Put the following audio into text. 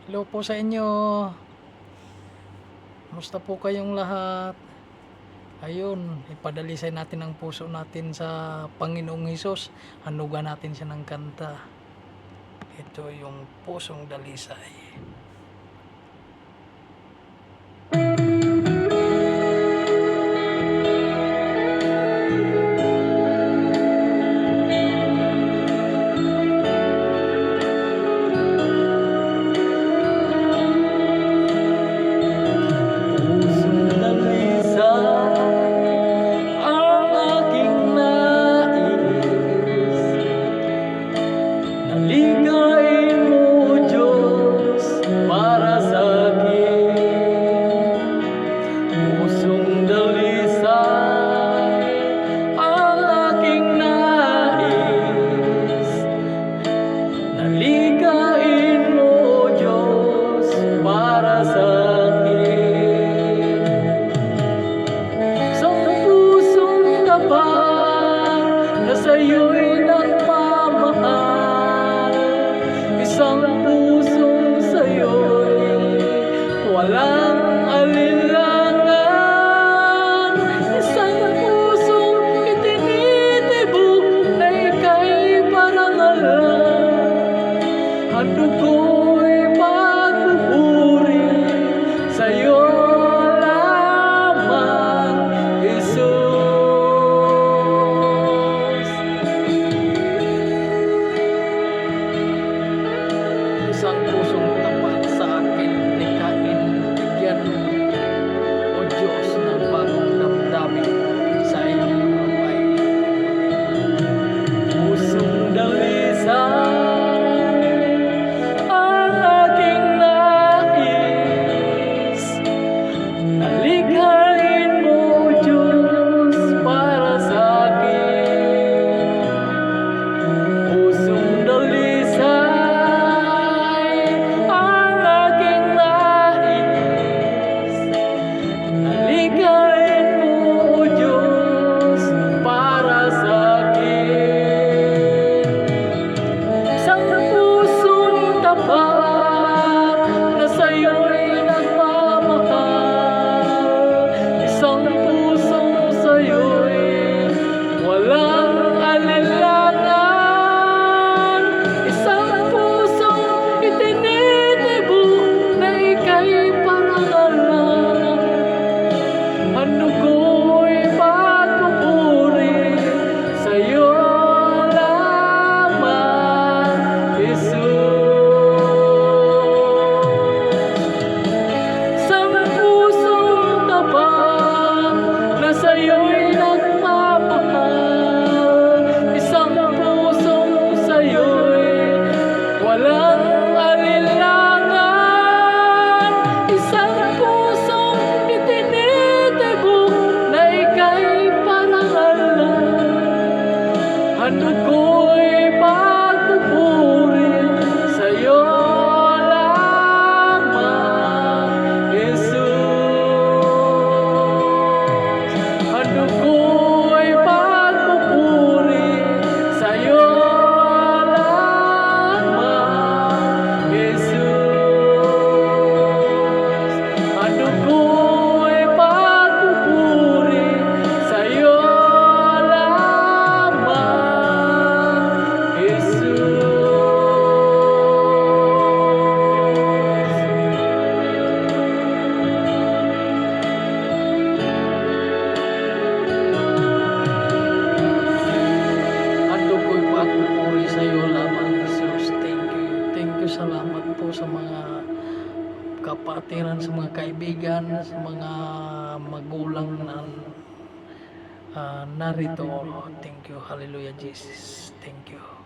Hello po sa inyo. Musta po kayong lahat? Ayun, ipadalisay natin ang puso natin sa Panginoong Hesus. Hanugan natin siya ng kanta. Ito yung pusong dalisay. Ligain mo, Diyos, para sa akin. Pusong dalisay ang aking nais. Naligain mo, Diyos, para sa akin. Sa pusong tapat na sa'yo'y nagmamahal, isang pusong sa'yo'y walang alinlangan. Isang pusong itinitibok na ika'y parangalan. Ang dugo'y pagpupuri sa'yo lamang, Jesus. Isang pusong tapat sa akin, likain, bigyan mo, O Diyos, ng bagong damdamin sa iyong hapay. Pusong dalisay ang aking nais. Naligain mo, Diyos, para sa akin. Pusong dalisay ang aking nais. Naligain mo, Diyos, para sa akin. Isang pusong tapat na sa'yo'y nagmamahal. Isang pusong sa'yo'y walang alinlangan. Isang pusong itinitibok na ika'y parangalan. Ang dugo'y pagpupuri sa'yo lamang, Jesus. Isang pusong tapat na sa'yo'y nagmamahal. Isang pusong sa'yo'y walang alinlangan. Isang pusong itinitibok na ika'y parangalan. Ang dugo'y pagpupuri sa'yo lamang, Jesus. Ang dugo'y pagpupuri sa'yo lamang, Jesus. Ang dugo'y pagpupuri sa'yo lamang, Jesus. Ang dugo'y pagpupuri sa iyo lamang, Jesus. Thank you, salamat po sa mga kapatiran, sa mga kaibigan, sa mga magulang na narito. Thank you, hallelujah, Jesus. Thank you.